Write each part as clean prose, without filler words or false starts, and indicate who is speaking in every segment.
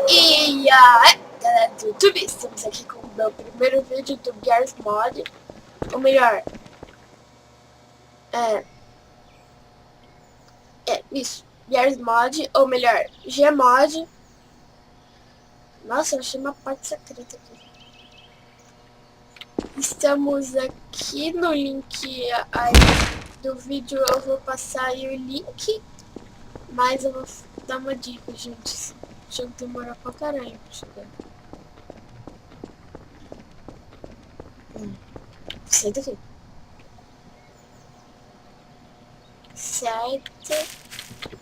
Speaker 1: E aí, galera do YouTube, estamos aqui com o meu primeiro vídeo do Gears Mod, ou melhor, isso, Gears Mod, ou melhor, Gmod. Nossa, eu achei uma parte secreta aqui. Estamos aqui no link aí do vídeo, eu vou passar aí o link, mas eu vou dar uma dica, gente. O jogo demora pra caralho pra chegar. Sai daqui. Certo.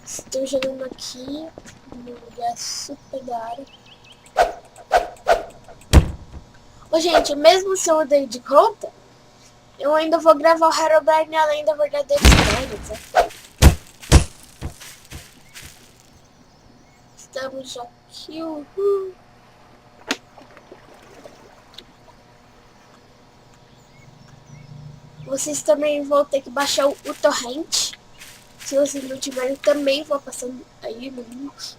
Speaker 1: Estou jogando aqui no lugar super da área. Ô, gente, mesmo se eu mudei de conta, eu ainda vou gravar o Herobrine além da verdadeira história, tá? Estamos aqui, uhul. Vocês também vão ter que baixar o torrent. Se vocês não tiverem, também vou passando aí no link.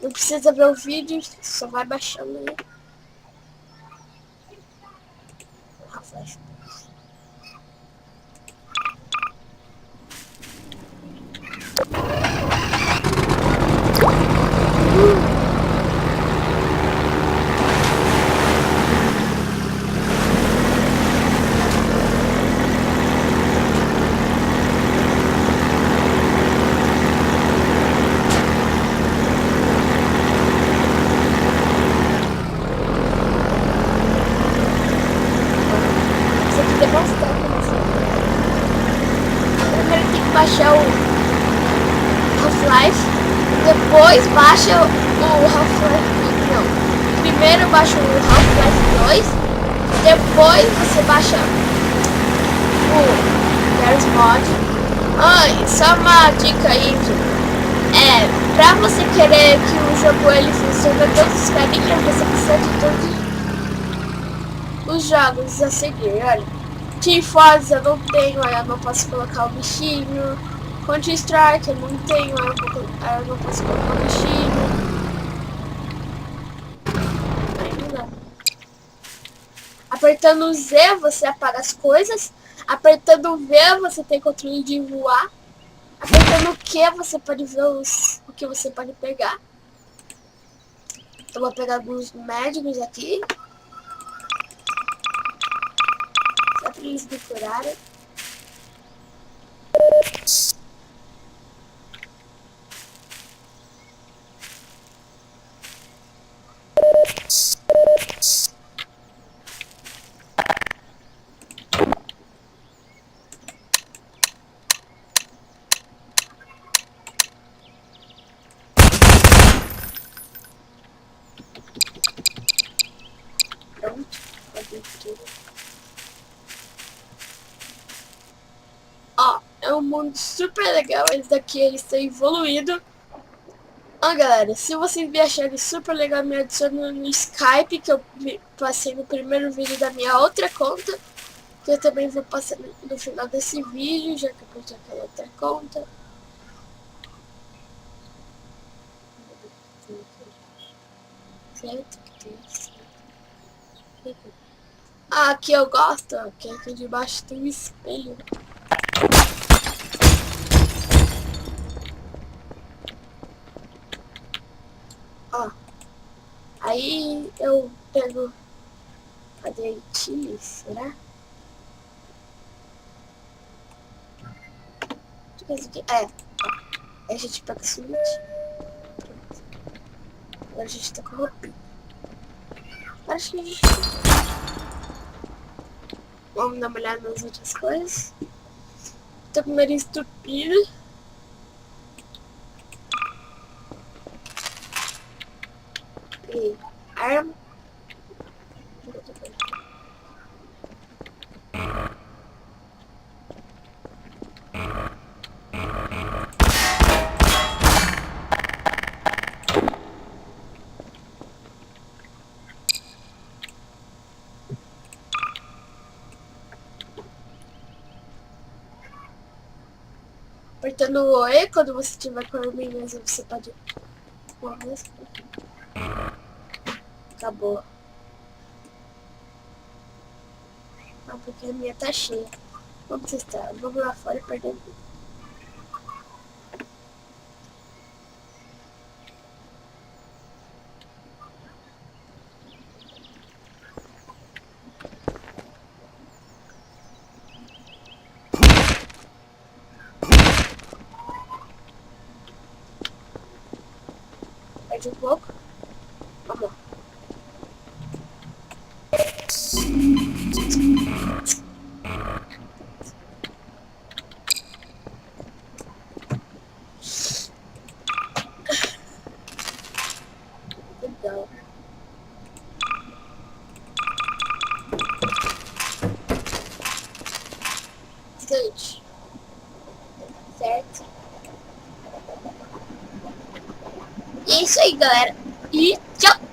Speaker 1: Não precisa ver o vídeo, só vai baixando aí. Half-Life. Isso aqui é bastante, né? Primeiro tem que baixar o Half-Life, depois baixa o Half-Life. Não, primeiro baixa o Half-Life 2, depois você baixa o Gears Mod. Ah, só uma dica aí, pra você querer que o jogo ele funcione todos os carinhos, você precisa de todos os jogos a seguir, olha. Team Fortress eu não tenho, aí eu não posso colocar o bichinho. Counter Strike eu não tenho, aí eu não posso colocar o bichinho. Aí não dá. Apertando o Z você apaga as coisas. Apertando o V você tem controle de voar. Apertando o Q você pode ver o que você pode pegar. Eu vou pegar alguns médicos aqui. Só pra eles decorarem. Pronto, pode tudo. Ó, é um mundo super legal. Esse daqui ele está evoluído. Ó, galera, se vocês me acharem super legal, me adicione no Skype, que eu passei no primeiro vídeo da minha outra conta. Que eu também vou passar no final desse vídeo, já que eu postei aquela outra conta. Certo? Ah, aqui eu gosto, ó, que aqui debaixo tem um espelho. Ó, aí eu pego a dentinha, será? É, ó, aí a gente pega o seguinte. Pronto. Agora a gente tá com roupinha. Acho que a gente... Vamos dar uma olhada nas outras coisas. Tô com o nariz estupido. Peguei arma. Apertando o E quando você tiver com a arminha, você pode... Acabou. Ah, porque a minha tá cheia. Vamos testar. Vamos lá fora e perder vida. Perde um pouco. Vamos lá. Legal. Gente. Certo? E é isso aí, galera. E tchau!